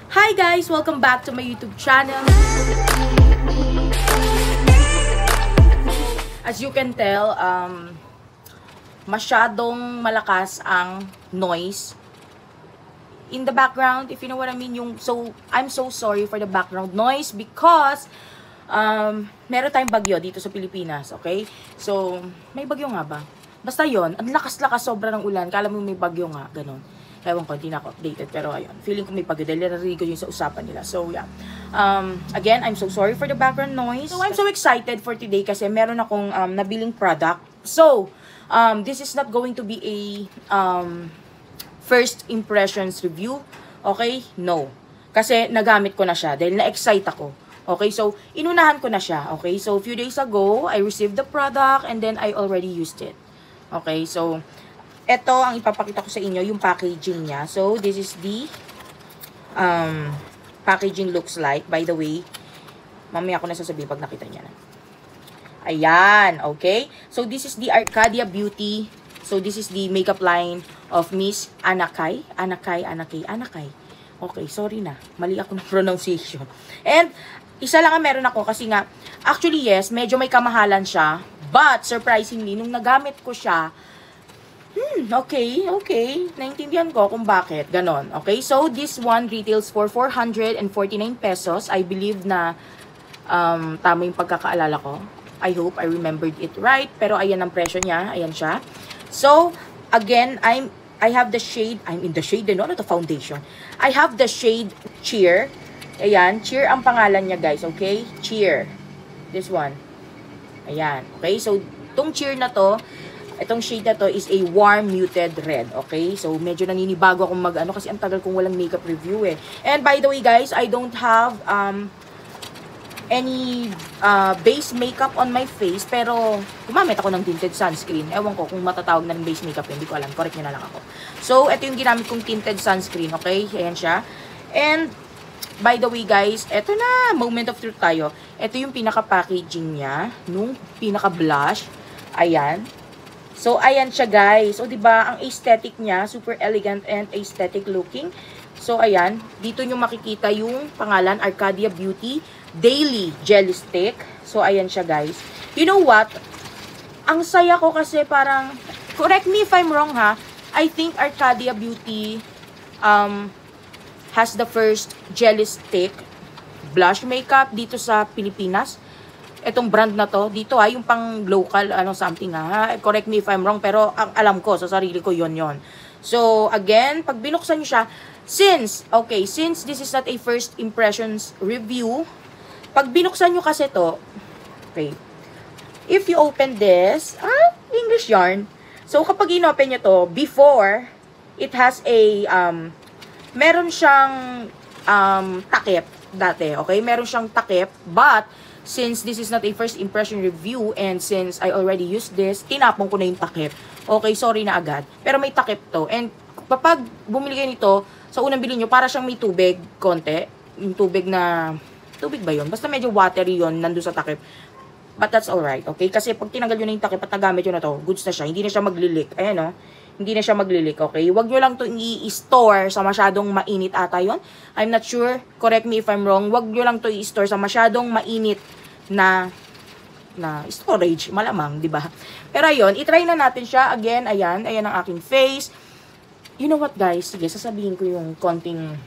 Hi guys! Welcome back to my YouTube channel. As you can tell, masyadong malakas ang noise in the background, if you know what I mean. I'm so sorry for the background noise because meron tayong bagyo dito sa Pilipinas, okay? So, may bagyo nga ba? Basta yon, ang lakas-lakas sobra ng ulan. Kala mo may bagyo nga, ganun. Ewan ko, hindi na ako updated. Pero ayun, feeling ko may bagyo dahil narinig ko yung sa usapan nila. So, yeah. Again, I'm so sorry for the background noise. So, I'm so excited for today kasi meron akong nabiling product. So, this is not going to be a first impressions review. Okay? No. Kasi nagamit ko na siya dahil na-excite ako. Okay? So, inunahan ko na siya. Okay? So, a few days ago, I received the product and then I already used it. Okay, so, ito ang ipapakita ko sa inyo, yung packaging niya. So, this is the packaging looks like. By the way, mamaya ako na sasabihin pag nakita niya na. Ayan, okay. So, this is the Arcadia Beauty. So, this is the makeup line of Miss Anakay. Anakay. Okay, sorry na. Mali ako ng pronunciation. And, isa lang ang meron ako kasi nga, actually yes, medyo may kamahalan siya. But, surprisingly, nung nagamit ko siya, okay. Naintindihan ko kung bakit. Ganon. Okay, so this one retails for 449 pesos. I believe na tama yung pagkakaalala ko. I hope I remembered it right. Pero ayan ang presyo niya. Ayan siya. So, again, I have the shade, I'm in the shade din, no? Not the foundation. I have the shade Cheer. Ayan, Cheer ang pangalan niya, guys. Okay? Cheer. This one. Ayan. Okay? So, itong Cheer na to, itong shade na to is a warm muted red. Okay? So, medyo naninibago akong mag-ano kasi ang tagal kong walang makeup review eh. And by the way, guys, I don't have any base makeup on my face. Pero, gumamit ako ng tinted sunscreen. Ewan ko kung matatawag na ng base makeup. Hindi ko alam. Correct nyo na lang ako. So, ito yung ginamit kong tinted sunscreen. Okay? Ayan siya. And, by the way guys, eto na, moment of truth tayo. Ito yung pinaka-packaging niya, nung pinaka-blush. Ayan. So, ayan siya guys. So, diba, ang aesthetic niya, super elegant and aesthetic looking. So, ayan. Dito nyo makikita yung pangalan, Arcadia Beauty Daily Jelly Stick. So, ayan siya guys. You know what? Ang saya ko kasi parang, correct me if I'm wrong ha, I think Arcadia Beauty, has the first jelly stick blush makeup dito sa Pilipinas. Itong brand na to, dito yung pang local, something correct me if I'm wrong, pero ang alam ko, sa sarili ko yon. So, again, pag binuksan nyo siya, since this is not a first impressions review, pag binuksan nyo kasi to, okay, if you open this, English yarn. So, kapag inopen nyo to, before, it has a, meron siyang takip dati, okay? Meron siyang takip, but since this is not a first impression review and since I already used this, tinapon ko na yung takip. Okay, sorry na agad. Pero may takip to. And kapag bumili kayo nito, sa unang bilhin nyo, para siyang may tubig, konti. Yung tubig na, tubig ba yun? Basta medyo watery yun, nandun sa takip. But that's alright, okay? Kasi pag tinanggal nyo na yung takip at nagamit nyo na to, goods na siya. Hindi na siya maglilik. Ayan, hindi na siya maglilik, okay? Huwag nyo lang to i-store sa masyadong mainit ata yun. I'm not sure. Correct me if I'm wrong. Huwag nyo lang to i-store sa masyadong mainit na storage. Malamang, di ba? Pero ayun, itry na natin siya. Again, ayan. Ayan ang aking face. You know what, guys? Sige, sasabihin ko yung konting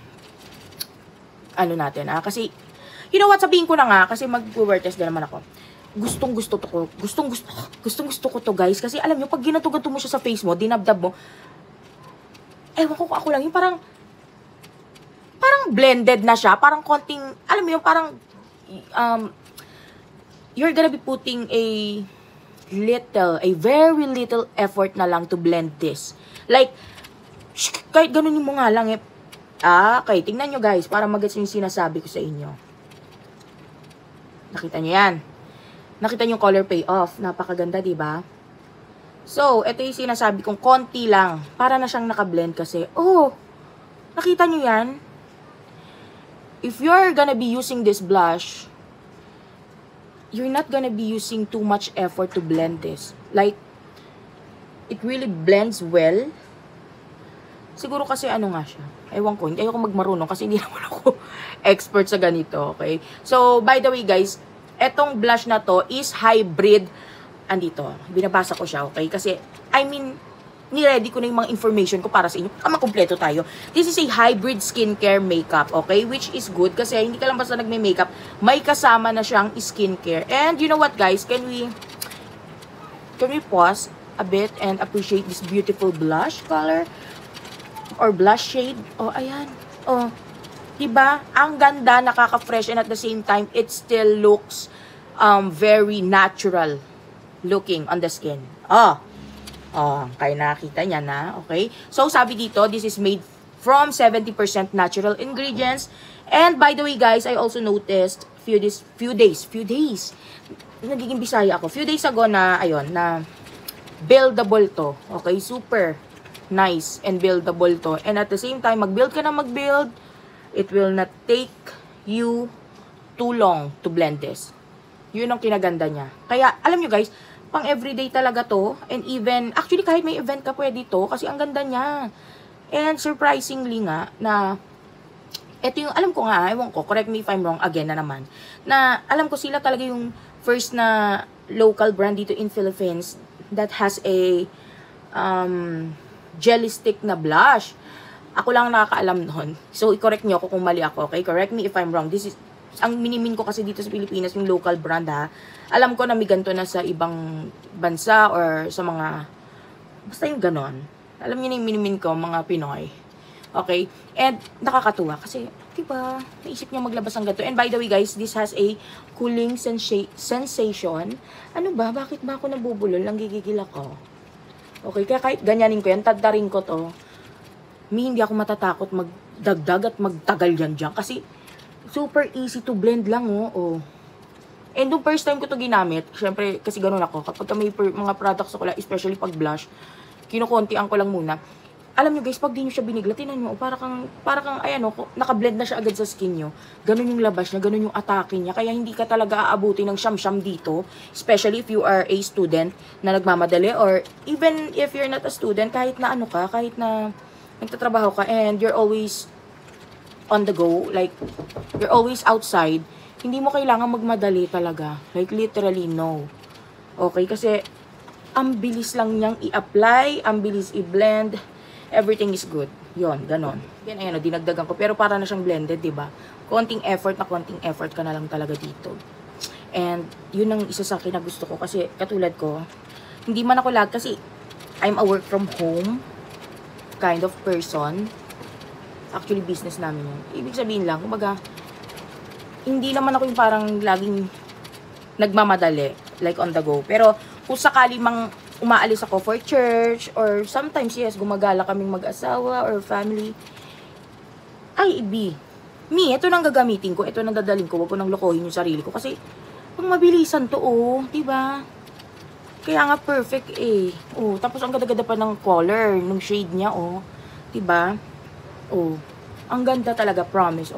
natin, Kasi, you know what? Sabihin ko na nga. Kasi mag-wear test din naman ako. Gustong-gusto ko to guys. Kasi alam nyo, pag ginatugato mo siya sa face mo, dinabdab mo, ewan ko ako lang, yung parang blended na siya. Parang konting, alam mo yung parang, you're gonna be putting a very little effort na lang to blend this. Like, kahit ganun mo nga lang okay, tingnan nyo guys, para mag-gets yung sinasabi ko sa inyo. Nakita nyo yan. Nakita niyo yung color payoff. Napakaganda, di ba? So, ito yung sinasabi kong konti lang. Para na siyang naka-blend kasi. Nakita niyo yan? If you're gonna be using this blush, you're not gonna be using too much effort to blend this. Like, it really blends well. Siguro kasi nga siya. Ewan ko, hindi ako magmarunong kasi hindi naman ako expert sa ganito, okay? So, by the way guys, etong blush na to is hybrid. Andito, binabasa ko siya, okay? Kasi, I mean, ni-ready ko na yung mga information ko para sa inyo. Makumpleto tayo. This is a hybrid skincare makeup, okay? Which is good kasi hindi ka lang basta nagme-makeup, may kasama na siyang skincare. And you know what guys, can we pause a bit and appreciate this beautiful blush color? Or blush shade? Oh, ayan. Oh, diba? Ang ganda, nakaka-fresh and at the same time, it still looks very natural looking on the skin. Kaya nakita niya na, okay? So, sabi dito, this is made from 70% natural ingredients. And by the way, guys, I also noticed few days, nagiging Bisaya ako. Few days ago na, ayun, na buildable to. Okay? Super nice and buildable to. And at the same time, mag-build ka na mag-build, it will not take you too long to blend this. Yun ang kinaganda niya. Kaya, alam nyo guys, pang everyday talaga to. And even, actually kahit may event ka pwede to. Kasi ang ganda niya. And surprisingly nga, na, ito yung, alam ko nga, ewan ko, correct me if I'm wrong, again na naman. Na, alam ko sila talaga yung first na local brand dito in Philippines that has a, jelly stick na blush. Ako lang nakakaalam nun. So, i-correct nyo ako kung mali ako, okay? Correct me if I'm wrong. This is, ang minimin ko kasi dito sa Pilipinas, yung local brand ha. Alam ko na may ganito na sa ibang bansa or sa mga, basta yung ganon. Alam niyo na yung minimin ko, mga Pinoy. Okay? And nakakatuwa kasi, diba, naisip niya maglabas ng ganito. And by the way guys, this has a cooling sensation. Ano ba? Bakit ba ako nabubulol? Ang gigigil ako. Okay? Kaya kahit ganyanin ko yan, taddarin ko to. Hindi ako matatakot magdagdag at magtagal yan dyan. Kasi, super easy to blend lang, oh. And nung first time ko to ginamit, syempre, kasi ganun ako, kapag may mga products ako, especially pag blush, kinukontian ko lang muna. Alam nyo guys, pag di nyo siya binigla, tinan nyo, para kang, ayan, nakablend na siya agad sa skin nyo. Ganun yung labas niya, ganun yung atake niya. Kaya hindi ka talaga aabuti ng syam-syam dito, especially if you are a student na nagmamadali, or even if you're not a student, kahit na ano ka, kahit na nagtatrabaho ka, and you're always on the go, like, you're always outside, hindi mo kailangan magmadali talaga. Like, literally, no. Okay? Kasi, ang bilis lang niyang i-apply, ang bilis i-blend, everything is good. Yon, ganon. Yan, ayan, dinagdagan ko. Pero para na siyang blended, diba? Konting effort ka na lang talaga dito. And, yun ang isa sa akin na gusto ko. Kasi, katulad ko, hindi man ako lag, kasi, I'm a work from home kind of person. Actually, business namin yun. Ibig sabihin lang, kumbaga, hindi naman ako yung parang laging nagmamadali, like on the go. Pero, kung sakali mang umaalis ako for church, or sometimes, yes, gumagala kaming mag-asawa or family, ay, ito nang gagamitin ko, ito nang dadaling ko, wag ko nang lokohin yung sarili ko. Kasi, pang mabilisan to, diba? Kaya nga perfect eh. Tapos ang ganda-ganda pa ng color, ng shade niya, diba? Ang ganda talaga, promise,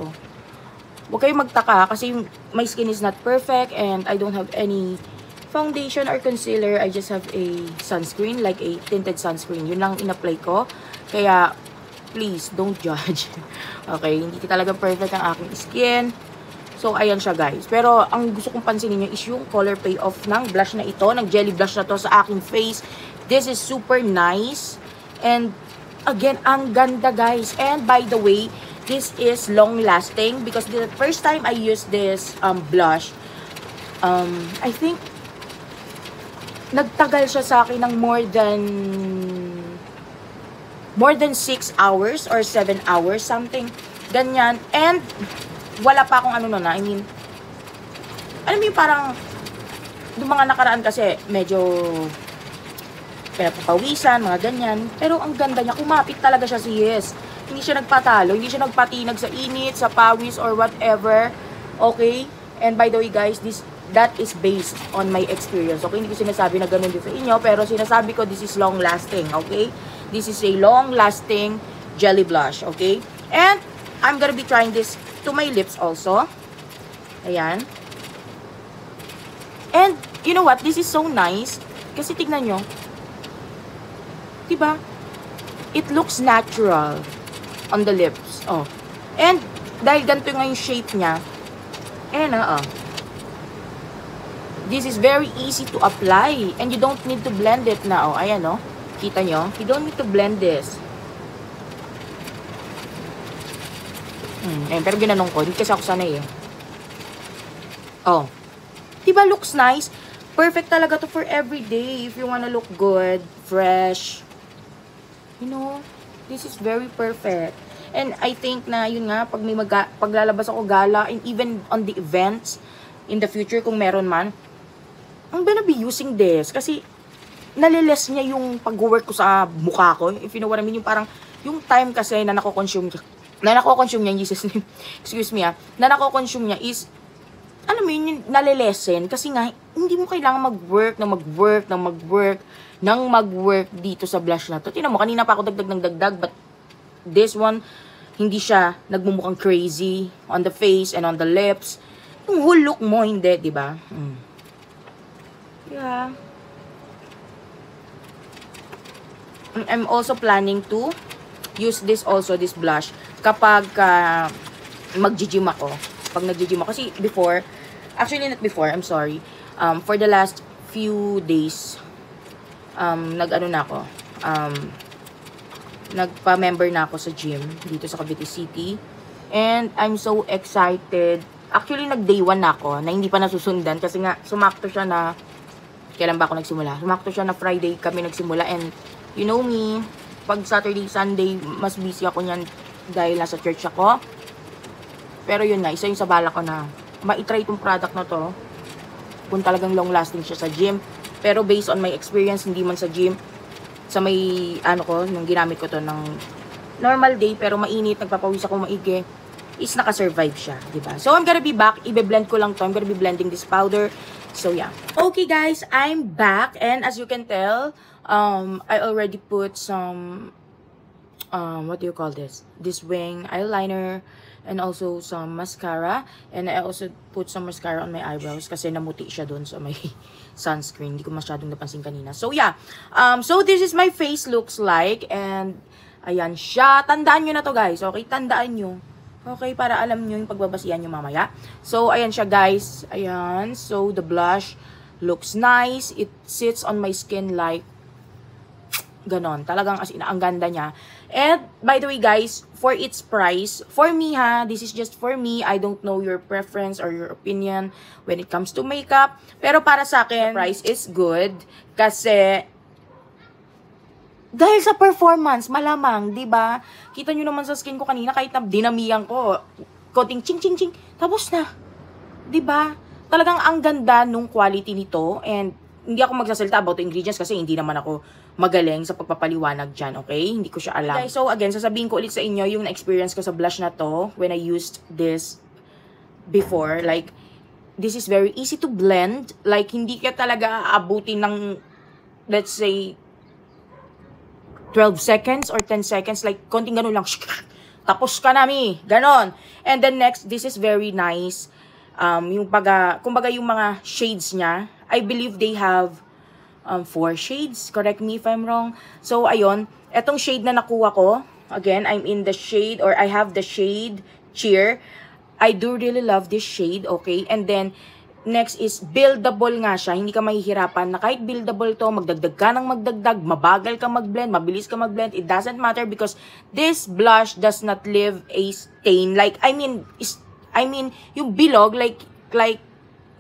Huwag kayong magtaka kasi my skin is not perfect and I don't have any foundation or concealer. I just have a sunscreen, like a tinted sunscreen. Yun lang in-apply ko. Kaya, please, don't judge. Okay, hindi talaga perfect ang aking skin. So, ayan siya guys. Pero, ang gusto kong pansinin nyo is yung color payoff ng blush na ito, ng jelly blush na to sa aking face. This is super nice. And, again, ang ganda guys. And, by the way, this is long-lasting because the first time I used this blush, I think, nagtagal siya sa akin ng more than 6 hours or 7 hours, something ganyan. And, wala pa akong ano nun, I mean, alam mo yung parang, yung mga nakaraan kasi, medyo, pinapapawisan, mga ganyan. Pero ang ganda niya, kumapit talaga siya sis. Hindi siya nagpatalo, hindi siya nagpatinag sa init, sa pawis, or whatever. Okay? And by the way guys, that is based on my experience. Okay? Hindi ko sinasabi na ganun din sa inyo, pero sinasabi ko this is long-lasting. Okay? This is a long-lasting jelly blush. Okay? And, I'm gonna be trying this to my lips also. Ayan. And, you know what? This is so nice. Kasi tignan nyo. Diba? It looks natural. on the lips. Oh. And, dahil ganito nga yung shape niya, this is very easy to apply. And you don't need to blend it na. Oh, ayan, oh. Kita nyo? You don't need to blend this. Pero ginanong ko. Hindi kasi ako sanay eh. Oh. Diba looks nice? Perfect talaga to for everyday. If you wanna look good, fresh. You know, this is very perfect. And I think na yun nga, pag may paglalabas ako gala, and even on the events, in the future kung meron man, I'm gonna be using this. Kasi, naliles niya yung pag-work ko sa mukha ko. If you know what I mean, yung parang, yung time kasi na nako-consume niya, Jesus name, excuse me na nako-consume niya is, alam mo yun, nalilesen. Kasi nga, hindi mo kailangan mag-work dito sa blush na to. Tingnan mo, kanina pa ako dagdag ng dagdag, but this one, hindi siya nagmumukhang crazy on the face and on the lips. Yung whole look mo, hindi, di ba? Yeah. I'm also planning to use this blush kapag mag-gym ako. Pag nag-gym ako. Kasi before, actually not before, I'm sorry. For the last few days, nagpa-member na ako sa gym dito sa Cavite City. And I'm so excited. Actually, nag-day 1 na ako na hindi pa nasusundan kasi nga sumakto siya na kailan ba ako nagsimula? Sumakto siya na Friday kami nagsimula and you know me, pag Saturday, Sunday, mas busy ako niyan dahil nasa church ako. Pero yun na, isa yung sa bala ko na ma-try itong product na to kung talagang long-lasting siya sa gym. Pero based on my experience, hindi man sa gym, sa may, nung ginamit ko to ng normal day, pero mainit, nagpapawis ako maigi, is naka-survive siya, diba? So, I'm gonna be back. Ibe-blend ko lang to. I'm gonna be blending this powder. So, yeah. Okay, guys, I'm back. And as you can tell, I already put some, what do you call this? This wing eyeliner and also some mascara. And I also put some mascara on my eyebrows kasi namuti siya dun sa may sunscreen. Hindi ko masyadong napansin kanina. So, yeah. So, this is my face looks like. And, ayan siya. Tandaan nyo na to, guys. Okay? Tandaan nyo. Okay, para alam nyo yung pagbabasihan nyo mamaya. So, ayan siya, guys. Ayan. So, the blush looks nice. It sits on my skin like ganon. Talagang as in, ang ganda niya. And, by the way, guys, for its price, for me ha, this is just for me. I don't know your preference or your opinion when it comes to makeup. Pero para sa akin, the price is good. Kasi, dahil sa performance, malamang, di ba? Kita nyo naman sa skin ko kanina, kahit na dinamihan ko, konting ching-ching-ching, tapos na. Di ba? Talagang ang ganda nung quality nito, and hindi ako magsasalita about the ingredients kasi hindi naman ako magaling sa pagpapaliwanag dyan, okay? Hindi ko siya alam. Okay, so again, sasabihin ko ulit sa inyo yung na-experience ko sa blush na to when I used this before. Like, this is very easy to blend. Like, hindi ka talaga aabutin ng, let's say, 12 seconds or 10 seconds, like, konting ganun lang, tapos ka na, mi, ganon. And then next, this is very nice, kumbaga yung mga shades niya, I believe they have, 4 shades, correct me if I'm wrong. So, ayun, etong shade na nakuha ko, again, I'm in the shade, or I have the shade Cheer. I do really love this shade, okay, and then, next is buildable nga siya. Hindi ka mahihirapan na kahit buildable to, magdagdag ka ng magdagdag, mabagal ka mag-blend, mabilis ka mag-blend. It doesn't matter because this blush does not leave a stain. Like, I mean, yung bilog, like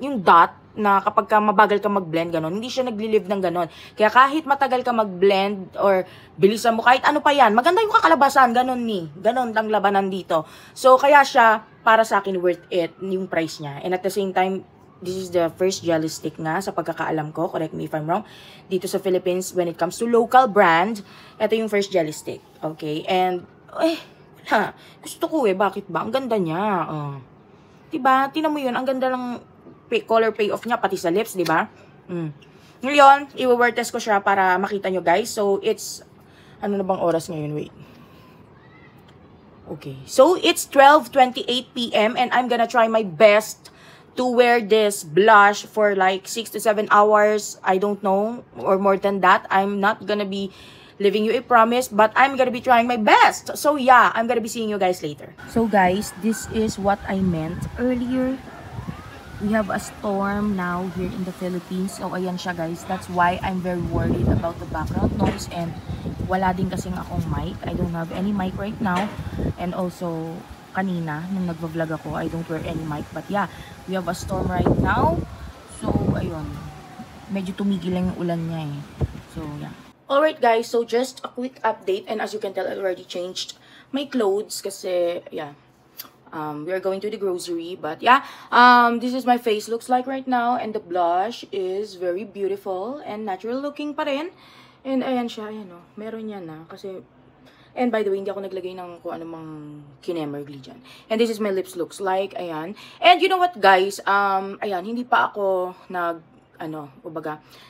yung dot, na kapag ka mabagal ka mag-blend, ganon, hindi siya nagli-leave ng ganon. Kaya kahit matagal ka mag-blend or bilisan mo, kahit ano pa yan, maganda yung kakalabasan, ganon ni. Ganon lang labanan dito. So, kaya siya, para sa akin, worth it, yung price niya. And at the same time, this is the first jelly stick nga sa pagkakaalam ko. Correct me if I'm wrong. Dito sa Philippines, when it comes to local brand, ito yung first jelly stick. Okay? And, gusto ko bakit ba? Ang ganda niya. Diba? Tingnan mo yun. Ang ganda ng color payoff niya, pati sa lips, diba? Ngayon, i-wear test ko siya para makita nyo, guys. So, it's, ano na bang oras ngayon? Wait. Okay. So, it's 12:28 p.m. and I'm gonna try my best to wear this blush for like 6 to 7 hours. I don't know, or more than that. I'm not gonna be leaving you a promise, but I'm gonna be trying my best. So yeah, I'm gonna be seeing you guys later. So guys, this is what I meant earlier. We have a storm now here in the Philippines. So ayan siya guys. That's why I'm very worried about the background noise. And wala din kasing akong mic. I don't have any mic right now. And also, kanina, nung nagva-vlog ako, I don't wear any mic. But yeah, we have a storm right now. So ayun. Medyo tumigil lang yung ulan niya eh. So yeah. Alright guys, so just a quick update. And as you can tell, I already changed my clothes. Kasi, yeah. We are going to the grocery, but yeah, this is my face looks like right now, and the blush is very beautiful and natural looking pa rin. And ayan siya, ayan o, meron yan na, kasi, and by the way, hindi ako naglagay ng kung anumang kinemergly dyan. And this is my lips looks like, ayan. And you know what guys, ayan, hindi pa ako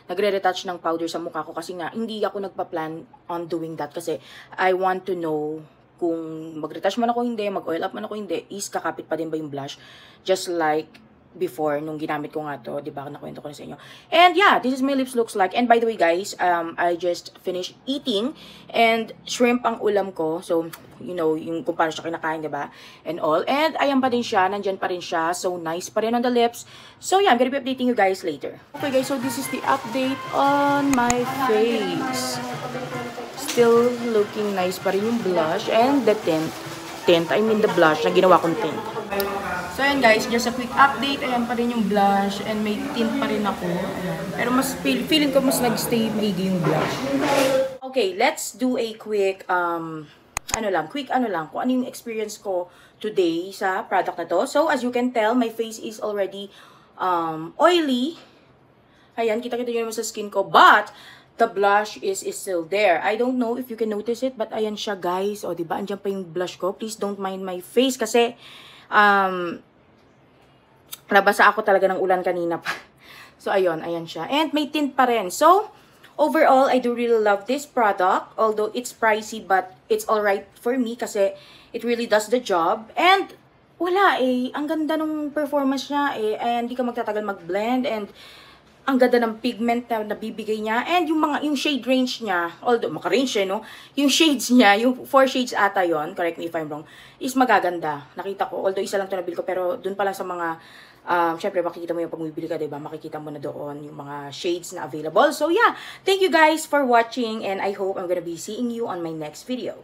nagre-retouch ng powder sa mukha ko kasi nga, hindi ako nagpa-plan on doing that kasi I want to know kung mag-retouch man ako hindi, mag-oil up man ako hindi, is kakapit pa din ba yung blush? Just like before, nung ginamit ko nga to, di ba, nakwento ko na sa inyo. And yeah, this is my lips looks like. And by the way guys, I just finished eating, and shrimp ang ulam ko. So, you know, yung kung paano siya kinakain, di ba? And all. And ayan pa din siya, nandyan pa rin siya. So, nice pa rin on the lips. So yeah, I'm gonna be updating you guys later. Okay guys, so this is the update on my face. Still looking nice pa rin yung blush and the tint, I mean the blush na ginawa kong tint. So ayan guys, just a quick update. Ayan pa rin yung blush and may tint pa rin ako. Ayan. Pero mas feeling ko mas nag-stay maigi yung blush. Okay, let's do a quick quick kung ano yung experience ko today sa product na to. So as you can tell, my face is already oily. Ayan, kita-kita nyo naman sa skin ko, but the blush is still there. I don't know if you can notice it, but ayan siya guys. O, diba? Andyan pa yung blush ko. Please don't mind my face kasi nabasa ako talaga ng ulan kanina pa. So, ayun. Ayan siya. And may tint pa rin. So, overall, I do really love this product. Although, it's pricey, but it's alright for me kasi it really does the job. And, wala eh. Ang ganda ng performance niya eh. And, hindi ka magtatagal mag-blend. And, ang ganda ng pigment na nabibigay niya, and yung shade range niya, although maka-range no, yung shades niya, yung 4 shades ata yon, correct me if I'm wrong, is magaganda. Nakita ko, although isa lang to nabili ko, pero dun pa lang sa mga, syempre makikita mo yung pag bumibili ka, diba? Makikita mo na doon yung mga shades na available. So yeah, thank you guys for watching, and I hope I'm gonna be seeing you on my next video.